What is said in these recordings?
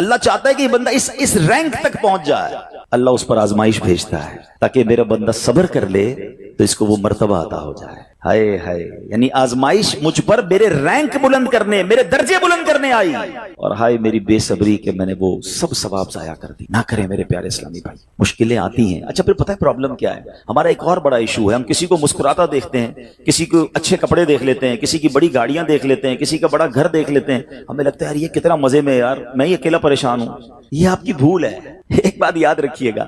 اللہ چاہتا ہے کہ یہ بندہ اس رینک تک پہنچ جائے، اللہ اس پر آزمائش بھیجتا ہے تاکہ میرا بندہ صبر کر لے تو اس کو وہ مرتبہ عطا ہو جائے۔ ہائے ہائے، یعنی آزمائش مجھ پر میرے رینک بلند کرنے، میرے درجے بلند کرنے آئی، اور ہائے میری بے صبری کہ میں نے وہ سب ثواب ضائع کر دی۔ نہ کریں میرے پیارے اسلامی بھائی، مشکلیں آتی ہیں۔ اچھا پھر پتہ ہے پرابلم کیا ہے؟ ہمارا ایک اور بڑا ایشو ہے، ہم کسی کو مسکراتا دیکھتے ہیں، کسی کو اچھے کپڑے دیکھ لیتے ہیں، کسی کی بڑی گاڑیاں دیکھ لیتے ہیں، کسی کا بڑا گھر دیکھ لیتے ہیں، ہمیں لگتا ہے یار یہ کتنا مزے میں، یار میں ہی اکیلا پریشان ہوں۔ یہ آپ کی بھول ہے۔ ایک بات یاد رکھیے گا،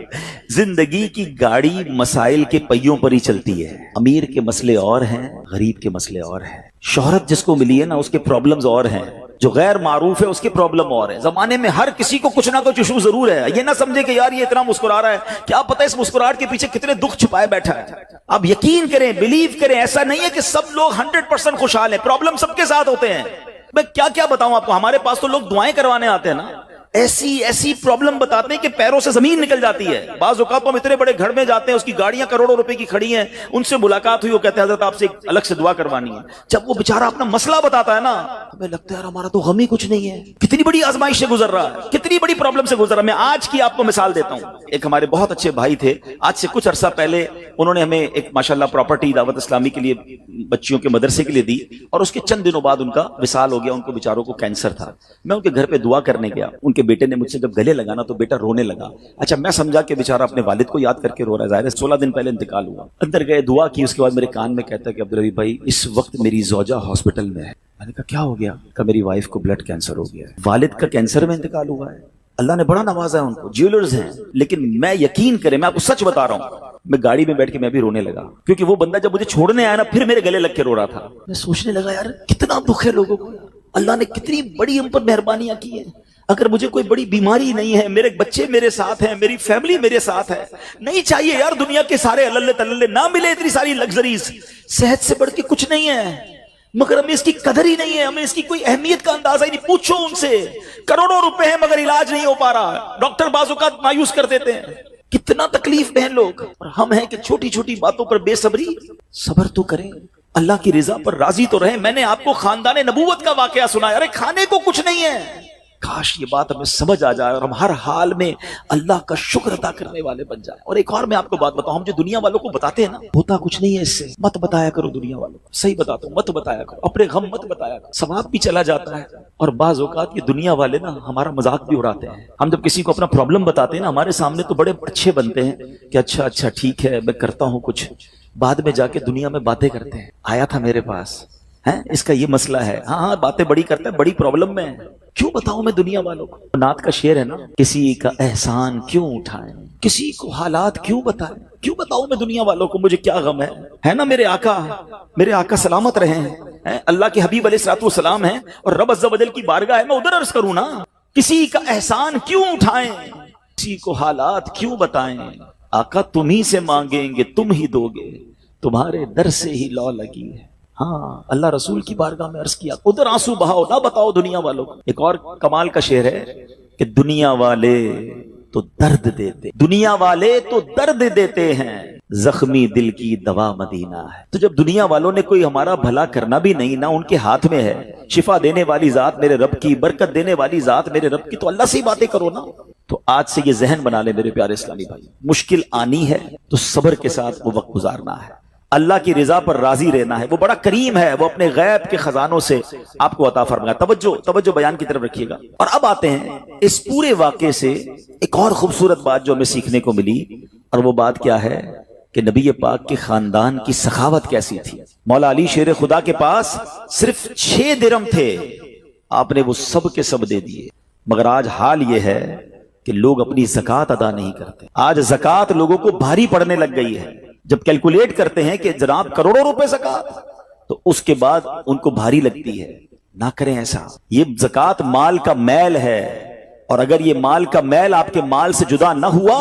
زندگی کی گاڑی مسائل کے پہیوں پر ہی چلتی ہے۔ امیر کے مسئلے اور ہیں، غریب کے مسئلے اور ہیں۔ شہرت جس کو ملی ہے نا، اس کے پرابلمز اور ہیں، جو غیر معروف ہے اس کے پرابلم اور ہے۔ زمانے میں ہر کسی کو کچھ نہ کچھ ایشو ضرور ہے۔ یہ نہ سمجھے کہ یار یہ اتنا مسکرا رہا ہے، کیا پتہ اس مسکراہٹ کے پیچھے کتنے دکھ چھپائے بیٹھا ہے۔ آپ یقین کریں، بلیو کریں، ایسا نہیں ہے کہ سب لوگ 100% خوشحال ہیں، پرابلم سب کے ساتھ ہوتے ہیں۔ میں کیا بتاؤں آپ کو، ہمارے پاس تو لوگ دعائیں کروانے آتے ہیں نا، ایسی پرابلم بتاتے ہیں کہ پیروں سے زمین نکل جاتی ہے۔ بعض اوقات ہم اتنے بڑے گھر میں جاتے ہیں، اس کی گاڑیاں کروڑوں روپے کی کھڑی ہیں، ان سے ملاقات ہوئی، وہ کہتے ہیں حضرت آپ سے ایک الگ سے دعا کروانی ہے۔ جب وہ بیچارہ اپنا مسئلہ بتاتا ہے نا، ہمیں لگتا ہے یار ہمارا تو غم ہی کچھ نہیں ہے، کتنی بڑی آزمائش سے گزر رہا ہے، کتنی بڑی پرابلم سے گزر رہا ہے۔ میں آج کی آپ کو مثال دیتا ہوں۔ ایک ہمارے بہت اچھے بھائی تھے، آج سے کچھ عرصہ پہلے انہوں نے ہمیں ایک ماشاءاللہ پراپرٹی دعوت اسلامی کے لیے، بچیوں کے مدرسے کے لیے دی، اور اس کے چند دنوں بعد ان کا وصال ہو گیا۔ ان کو بیچاروں کو کینسر تھا۔ میں ان کے گھر پہ دعا کرنے گیا، ان کے بیٹے نے مجھ سے جب گلے لگانا تو بیٹا رونے لگا۔ اچھا میں سمجھا کہ بیچارہ اپنے والد کو یاد کر کے رو رہا ہے، ظاہر ہے 16 دن پہلے انتقال ہوا۔ اندر گئے، دعا کی، اس کے بعد میرے کان میں کہتا ہے کہ عبدالرحیم بھائی اس وقت میری زوجہ ہاسپٹل میں ہے۔ میں نے کہا کیا ہو گیا؟ کہ میری وائف کو بلڈ کینسر ہو گیا ہے۔ والد کا کینسر میں انتقال ہوا ہے، اللہ نے بڑا نوازا ہے ان کو، جیولرز ہیں، لیکن میں یقین کریں، میں آپ کو سچ بتا رہا ہوں، میں گاڑی میں بیٹھ کے میں بھی رونے لگا، کیونکہ وہ بندہ جب مجھے چھوڑنے آیا نا پھر میرے گلے لگ کے رو رہا تھا۔ میں سوچنے لگا یار کتنا دکھ ہے لوگوں کو، اللہ نے کتنی بڑی ہم پر مہربانیاں کی ہیں۔ اگر مجھے کوئی بڑی بیماری نہیں ہے، میرے بچے میرے ساتھ ہیں، میری فیملی میرے ساتھ ہے، نہیں چاہیے یار دنیا کے سارے اللہ تللے نہ ملے اتنی ساری لگژریز، صحت سے بڑھ کے کچھ نہیں ہے، مگر ہمیں اس کی قدر ہی نہیں ہے، ہمیں اس کی کوئی اہمیت کا اندازہ ہی نہیں۔ پوچھو ان سے، کروڑوں روپے ہیں مگر علاج نہیں ہو پا رہا، ڈاکٹر بعض اوقات مایوس کر دیتے ہیں۔ کتنا تکلیف میں ہیں لوگ، اور ہم ہیں کہ چھوٹی چھوٹی باتوں پر بے صبری۔ صبر تو کریں، اللہ کی رضا پر راضی تو رہیں۔ میں نے آپ کو خاندان نبوت کا واقعہ سنایا، ارے کھانے کو کچھ نہیں ہے، کاش یہ بات ہمیں سمجھ آ جائے اور ہم ہر حال میں اللہ کا شکر ادا کرنے والے بن جائیں۔ اور ایک اور میں آپ کو بات بتاؤں، ہم جو دنیا والوں کو بتاتے ہیں نا، ہوتا کچھ نہیں ہے اس سے، مت بتایا کرو دنیا والوں کو، صحیح بتاتا ہوں، مت بتایا کرو، اپنے غم مت بتایا کرو، ثواب بھی چلا جاتا ہے۔ اور بعض اوقات یہ دنیا والے نا ہمارا مذاق بھی اڑاتے ہیں۔ ہم جب کسی کو اپنا پرابلم بتاتے ہیں نا، ہمارے سامنے تو بڑے اچھے بنتے ہیں کہ اچھا ٹھیک ہے میں کرتا ہوں کچھ، بعد میں جا کے دنیا میں باتیں کرتے ہیں، آیا تھا میرے پاس ہے، اس کا یہ مسئلہ ہے، ہاں باتیں بڑی کرتا ہے، بڑی پرابلم میں ہے۔ کیوں بتاؤں میں دنیا والوں کو؟ نعت کا شعر ہے نا، کسی کا احسان کیوں اٹھائیں، کسی کو حالات کیوں بتائیں، کیوں بتاؤں میں دنیا والوں کو مجھے کیا غم ہے نا میرے آقا سلامت رہے ہیں، اللہ کے حبیب علیہ الصلوۃ والسلام ہیں، اور رب عز و جل کی بارگاہ ہے، میں ادھر عرض کروں نا، کسی کا احسان کیوں اٹھائیں، کسی کو حالات کیوں بتائیں، آقا تم ہی سے مانگیں گے تم ہی دو گے، تمہارے در سے ہی لو لگی ہے۔ ہاں اللہ رسول کی بارگاہ میں عرض کیا، ادھر آنسو بہاؤ، نہ بتاؤ دنیا والوں کو۔ ایک اور کمال کا شعر ہے کہ دنیا والے تو درد دیتے، دنیا والے تو درد دیتے ہیں، زخمی دل کی دوا مدینہ ہے۔ تو جب دنیا والوں نے کوئی ہمارا بھلا کرنا بھی نہیں، نہ ان کے ہاتھ میں ہے، شفا دینے والی ذات میرے رب کی، برکت دینے والی ذات میرے رب کی، تو اللہ سے ہی باتیں کرو نا۔ تو آج سے یہ ذہن بنا لے میرے پیارے اسلامی بھائی، مشکل آنی ہے تو صبر کے ساتھ وہ وقت گزارنا ہے، اللہ کی رضا پر راضی رہنا ہے۔ وہ بڑا کریم ہے، وہ اپنے غیب کے خزانوں سے آپ کو عطا فرمائے۔ توجہ بیان کی طرف رکھیے گا۔ اور اب آتے ہیں اس پورے واقعے سے ایک اور خوبصورت بات جو ہمیں سیکھنے کو ملی، اور وہ بات کیا ہے کہ نبی پاک کے خاندان کی سخاوت کیسی تھی۔ مولا علی شیر خدا کے پاس صرف 6 درہم تھے، آپ نے وہ سب کے سب دے دیے۔ مگر آج حال یہ ہے کہ لوگ اپنی زکوٰۃ ادا نہیں کرتے۔ آج زکوٰۃ لوگوں کو بھاری پڑنے لگ گئی ہے۔ جب کیلکولیٹ کرتے ہیں کہ جناب کروڑوں روپے زکوٰۃ، تو اس کے بعد ان کو بھاری لگتی ہے۔ نہ کریں ایسا، یہ زکوٰۃ مال کا میل ہے، اور اگر یہ مال کا میل آپ کے مال سے جدا نہ ہوا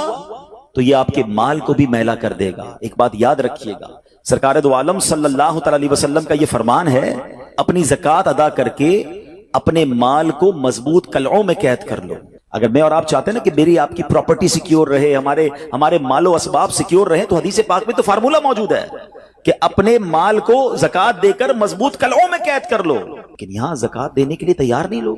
تو یہ آپ کے مال کو بھی میلا کر دے گا۔ ایک بات یاد رکھیے گا، سرکار دو عالم صلی اللہ تعالی علیہ وسلم کا یہ فرمان ہے، اپنی زکوٰۃ ادا کر کے اپنے مال کو مضبوط قلعوں میں قید کر لو۔ اگر میں اور آپ چاہتے ہیں نا کہ میری آپ کی پراپرٹی سیکیور رہے، ہمارے مال و اسباب سیکیور رہے، تو حدیث پاک میں تو فارمولہ موجود ہے کہ اپنے مال کو زکوٰۃ دے کر مضبوط قلعوں میں قید کر لو۔ لیکن یہاں زکوٰۃ دینے کے لیے تیار نہیں لوگ،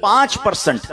5%।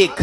1।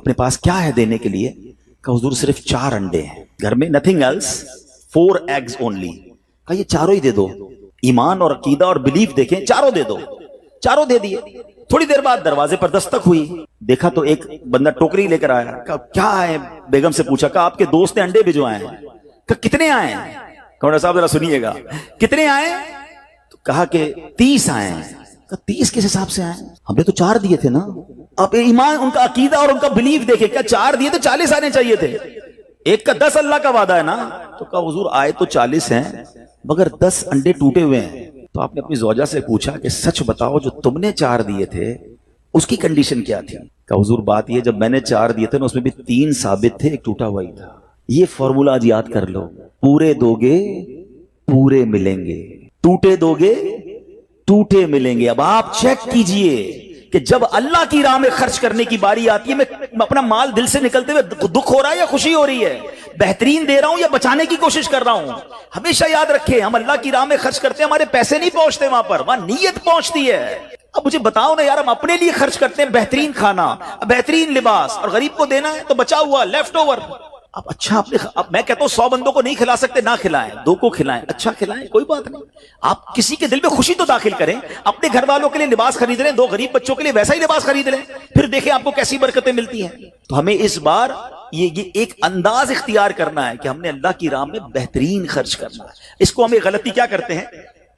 اپنے پاس کیا ہے دینے کے لیے؟ کہا حضور صرف 4 انڈے ہیں گھر میں, nothing else, 4 eggs only. کہا یہ چاروں ہی دے دو. ایمان اور عقیدہ اور بلیف دیکھیں, چاروں دے دو. چاروں دے دیے. تھوڑی دیر بعد دروازے پر دستک ہوئی, دیکھا تو ایک بندہ ٹوکری لے کر آیا. کہا کیا ہے؟ بیگم سے پوچھا. کہا آپ کے دوست نے انڈے بھجوائے ہیں. کہا کتنے آئے ہیں؟ کہا صاحب ذرا سنیے گا, کتنے آئے؟ تو کہا کہ 30 آئے ہیں. 30 کس حساب سے آئے؟ ہم نے تو 4 دیے تھے نا. اب ایمان, ان کا عقیدہ اور ان کا بلیف دیکھے, کیا 4 دیے تو 40 آنے چاہیے تھے. ایک کا 10 اللہ کا وعدہ ہے نا. تو کہا حضور آئے تو 40 ہیں مگر 10 انڈے ٹوٹے ہوئے ہیں. تو آپ نے اپنی زوجہ سے پوچھا کہ سچ بتاؤ جو تم نے 4 دیے تھے اس کی کنڈیشن کیا تھی؟ کہا حضور بات یہ, جب میں نے 4 دیے تھے نا اس میں بھی 3 ثابت تھے, ایک ٹوٹا ہوا ہی تھا. یہ فارمولا آج یاد کر لو, پورے دو گے پورے ملیں گے, ٹوٹے دو گے ٹوٹے ملیں گے. اب آپ چیک کیجئے کہ جب اللہ کی راہ میں خرچ کرنے کی باری آتی ہے, میں اپنا مال دل سے نکلتے ہوئے دکھ ہو رہا ہے یا خوشی ہو رہی ہے, بہترین دے رہا ہوں یا بچانے کی کوشش کر رہا ہوں. ہمیشہ یاد رکھیں, ہم اللہ کی راہ میں خرچ کرتے ہیں, ہمارے پیسے نہیں پہنچتے وہاں پر, وہاں نیت پہنچتی ہے. اب مجھے بتاؤ نا یار, ہم اپنے لیے خرچ کرتے ہیں بہترین کھانا, بہترین لباس, اور غریب کو دینا ہے تو بچا ہوا لیفٹ اوور. اب اچھا اب میں کہتا ہوں 100 بندوں کو نہیں کھلا سکتے, نہ کھلائیں, 2 کو کھلائیں, اچھا کھلائیں, کوئی بات نہیں. آپ کسی کے دل میں خوشی تو داخل کریں, اپنے گھر والوں کے لیے لباس خرید لیں, 2 غریب بچوں کے لیے ویسا ہی لباس خرید لیں, پھر دیکھیں آپ کو کیسی برکتیں ملتی ہیں. تو ہمیں اس بار یہ ایک انداز اختیار کرنا ہے کہ ہم نے اللہ کی راہ میں بہترین خرچ کرنا ہے. اس کو ہمیں غلطی کیا کرتے ہیں,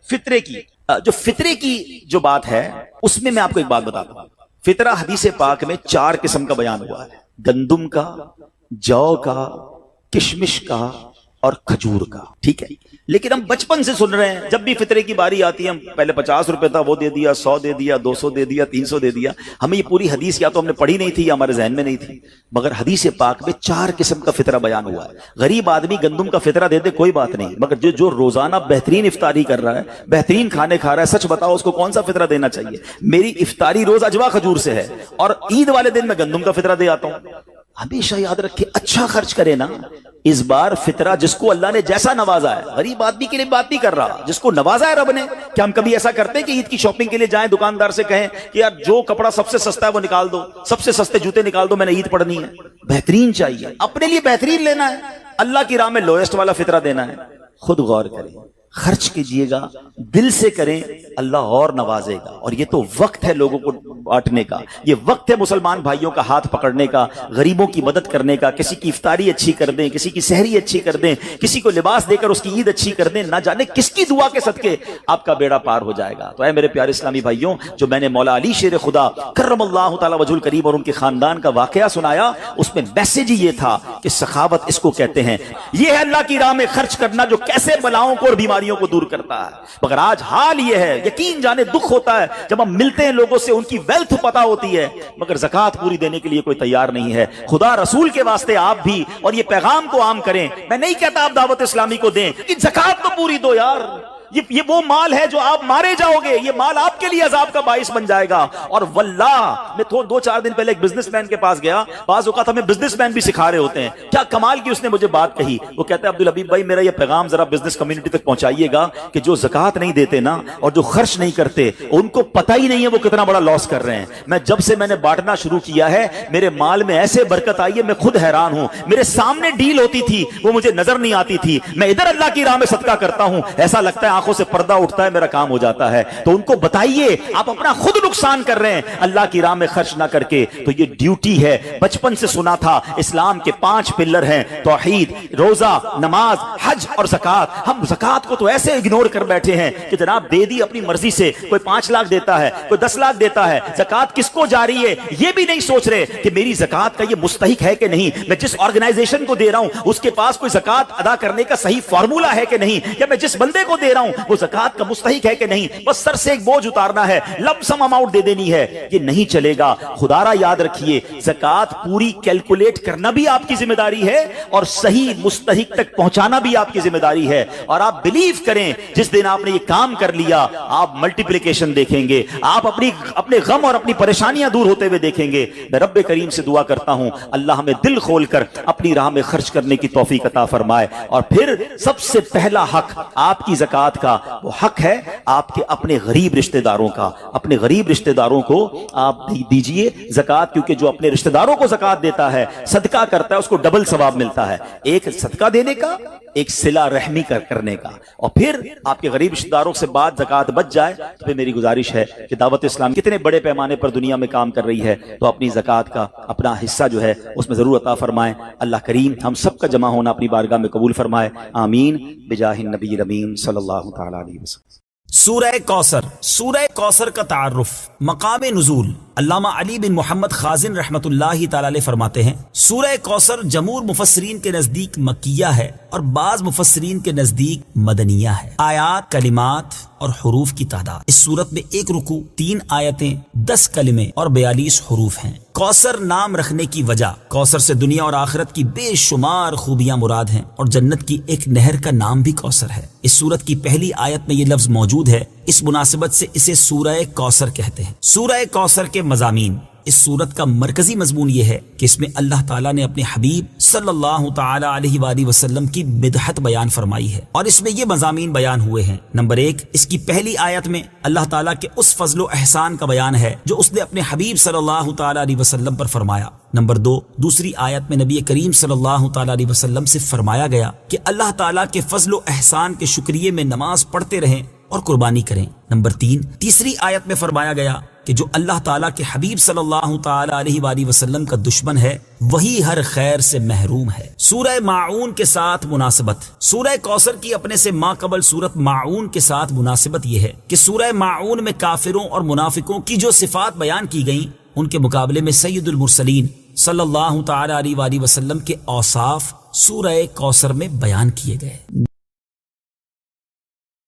فطرے کی. جو فطرے کی جو بات ہے اس میں آپ کو ایک بات بتاتا ہوں. فطرہ حدیث پاک میں 4 قسم کا بیان ہوا ہے, گندم کا, جو کا, کشمش کا اور کھجور کا. ٹھیک ہے, لیکن ہم بچپن سے سن رہے ہیں, جب بھی فطرے کی باری آتی ہے ہم پہلے 50 روپے تھا وہ دے دیا, 100 دے دیا, 200 دے دیا, 300 دے دیا. ہمیں یہ پوری حدیث یا تو ہم نے پڑھی نہیں تھی یا ہمارے ذہن میں نہیں تھی, مگر حدیث پاک میں 4 قسم کا فطرہ بیان ہوا ہے. غریب آدمی گندم کا فطرہ دے دے کوئی بات نہیں, مگر جو روزانہ بہترین افطاری کر رہا ہے, بہترین کھانے کھا رہا ہے, سچ بتاؤ اس کو کون سا فطرہ دینا چاہیے؟ میری افطاری روز اجوا کھجور سے ہے اور عید والے دن میں گندم کا فطرہ دے آتا ہوں. ہمیشہ یاد رکھے, اچھا خرچ کرے نا. اس بار فطرہ جس کو اللہ نے جیسا نوازا ہے, غریب آدمی کے لیے بات نہیں کر رہا, جس کو نوازا ہے رب نے. کیا ہم کبھی ایسا کرتے ہیں کہ عید کی شاپنگ کے لیے جائیں, دکاندار سے کہیں کہ یار جو کپڑا سب سے سستا ہے وہ نکال دو, سب سے سستے جوتے نکال دو, میں نے عید پڑھنی ہے. بہترین چاہیے, اپنے لیے بہترین لینا ہے, اللہ کی راہ میں لوئسٹ والا فطرہ دینا ہے. خود غور کریں, خرچ کیجئے گا, دل سے کریں, اللہ اور نوازے گا. اور یہ تو وقت ہے لوگوں کو بانٹنے کا, یہ وقت ہے مسلمان بھائیوں کا ہاتھ پکڑنے کا, غریبوں کی مدد کرنے کا. کسی کی افطاری اچھی کر دیں, کسی کی سحری اچھی کر دیں, کسی کو لباس دے کر اس کی عید اچھی کر دیں. نہ جانے کس کی دعا کے صدقے آپ کا بیڑا پار ہو جائے گا. تو اے میرے پیارے اسلامی بھائیوں, جو میں نے مولا علی شیر خدا کرم اللہ تعالی وجہ الکریم اور ان کے خاندان کا واقعہ سنایا, اس میں میسج ہی یہ تھا کہ سخاوت اس کو کہتے ہیں. یہ ہے اللہ کی راہ میں خرچ کرنا جو کیسے بلاؤں کو اور بیماریوں کو دور کرتا ہے. مگر آج حال یہ ہے, یقین جانے دکھ ہوتا ہے جب ہم ملتے ہیں لوگوں سے, ان کی ویلتھ پتہ ہوتی ہے مگر زکوٰۃ پوری دینے کے لیے کوئی تیار نہیں ہے. خدا رسول کے واسطے آپ بھی اور یہ پیغام کو عام کریں. میں نہیں کہتا آپ دعوت اسلامی کو دیں, کہ زکوٰۃ تو پوری دو یار. یہ وہ مال ہے جو آپ مارے جاؤ گے, یہ مال آپ کے لیے عذاب کا باعث بن جائے گا. اور واللہ میں 2-4 دن پہلے ایک بزنس مین کے پاس گیا, بعض اوقات ہمیں بزنس مین بھی سکھا رہے ہوتے ہیں. کیا کمال کی اس نے مجھے بات کہی, وہ کہتا ہے عبدالحبیب بھائی میرا یہ پیغام ذرا بزنس کمیونٹی تک پہنچائیے گا کہ جو زکوٰۃ نہیں دیتے نا اور جو خرچ نہیں کرتے, ان کو پتہ ہی نہیں ہے وہ کتنا بڑا لاس کر رہے ہیں. میں نے بانٹنا شروع کیا ہے, میرے مال میں ایسے برکت آئی ہے, میں خود حیران ہوں. میرے سامنے ڈیل ہوتی تھی وہ مجھے نظر نہیں آتی تھی, میں ادھر اللہ کی راہ میں صدقہ کرتا ہوں, ایسا لگتا ہے آنکھوں سے پردہ اٹھتا ہے, میرا کام ہو جاتا ہے. تو ان کو بتائیے آپ اپنا خود نقصان کر رہے ہیں اللہ کی راہ میں خرچ نہ کر کے. تو یہ ڈیوٹی ہے, بچپن سے سنا تھا اسلام کے 5 پلر ہیں, توحید, روزہ, نماز, حج اور زکوٰۃ. ہم زکوٰۃ کو تو ایسے اگنور کر بیٹھے ہیں کہ جناب دے دی اپنی مرضی سے, کوئی 5 لاکھ دیتا ہے, کوئی 10 لاکھ دیتا ہے. زکوٰۃ کس کو جاری ہے یہ بھی نہیں سوچ رہے کہ میری زکوٰۃ کا یہ مستحق ہے کہ نہیں, میں جس آرگنائزیشن کو دے رہا ہوں اس کے پاس کوئی زکوٰۃ ادا کرنے کا صحیح فارمولا ہے کہ نہیں, یا میں جس بندے کو دے رہا ہوں وہ زکوٰۃ کا مستحق ہے کہ نہیں, بس سر سے ایک بوجھ اتارنا ہے, لم سم اماؤنٹ دے دینی ہے. یہ نہیں چلے گا. خدا را یاد رکھیے, زکوٰۃ پوری کیلکولیٹ کرنا بھی آپ کی ذمہ داری ہے اور صحیح مستحق تک پہنچانا بھی آپ کی ذمہ داری ہے. اور آپ بلیو کریں, جس دن آپ نے یہ کام کر لیا آپ ملٹیپلیکیشن دیکھیں گے, آپ اپنے غم اور اپنی پریشانیاں دور ہوتے ہوئے دیکھیں گے. میں رب کریم سے دعا کرتا ہوں اللہ ہمیں دل کھول کر اپنی راہ میں خرچ کرنے کی توفیق عطا فرمائے. اور پھر سب سے پہلا حق آپ کی زکوٰۃ کا وہ حق ہے آپ کے اپنے غریب رشتہ داروں کا. اپنے غریب رشتہ داروں کو آپ دیجئے زکات، کیونکہ جو اپنے رشتہ داروں کو زکات دیتا ہے، صدقہ کرتا ہے، اس کو ڈبل ثواب ملتا ہے، ایک صدقہ دینے کا، ایک صلہ رحمی کرنے کا۔ اور پھر آپ کے غریب رشتہ داروں سے بعد زکات بچ جائے تو پھر میری گزارش ہے کہ دعوت اسلام کتنے بڑے پیمانے پر دنیا میں کام کر رہی ہے، تو اپنی زکات کا اپنا حصہ جو ہے اس میں ضرور عطا فرمائیں۔ اللہ کریم ہم سب کا جمع ہونا اپنی بارگاہ میں قبول فرمائے، آمین بجاہ النبی الامین صلی اللہ تعالی علیہ وسلم۔ سورہ کوثر۔ سورہ کوثر کا تعارف، مقام نزول۔ علامہ علی بن محمد خازن رحمت اللہ تعالی علیہ فرماتے ہیں سورہ کوثر جمہور مفسرین کے نزدیک مکیہ ہے اور بعض مفسرین کے نزدیک مدنیہ ہے۔ آیات، کلمات اور حروف کی تعداد، اس سورت میں 1 رکوع، 3 آیتیں، 10 کلمے اور 42 حروف ہیں۔ کوثر نام رکھنے کی وجہ، کوثر سے دنیا اور آخرت کی بے شمار خوبیاں مراد ہیں اور جنت کی ایک نہر کا نام بھی کوثر ہے۔ اس سورت کی پہلی آیت میں یہ لفظ موجود ہے، اس مناسبت سے اسے سورہ کوثر کہتے ہیں۔ سورہ کوثر کے مضامین، اس سورت کا مرکزی مضمون یہ ہے کہ اس میں اللہ تعالیٰ نے اپنے حبیب صلی اللہ تعالی علیہ وآلہ وسلم کی مدحت بیان فرمائی ہے، اور اس میں یہ مضامین بیان ہوئے ہیں۔ نمبر 1، اس کی پہلی آیت میں اللہ تعالیٰ کے اس فضل و احسان کا بیان ہے جو اس نے اپنے حبیب صلی اللہ تعالی علیہ وسلم پر فرمایا۔ نمبر 2، دوسری آیت میں نبی کریم صلی اللہ تعالی علیہ وسلم سے فرمایا گیا کہ اللہ تعالیٰ کے فضل و احسان کے شکریے میں نماز پڑھتے رہیں اور قربانی کریں۔ نمبر 3، تیسری آیت میں فرمایا گیا کہ جو اللہ تعالیٰ کے حبیب صلی اللہ تعالی علیہ وآلہ وسلم کا دشمن ہے وہی ہر خیر سے محروم ہے۔ سورہ ماعون کے ساتھ مناسبت، سورہ کوثر کی اپنے سے ما قبل سورت ماعون کے ساتھ مناسبت یہ ہے کہ سورہ ماعون میں کافروں اور منافقوں کی جو صفات بیان کی گئیں ان کے مقابلے میں سید المرسلین صلی اللہ تعالی علیہ وآلہ وسلم کے اوصاف سورہ کوثر میں بیان کیے گئے۔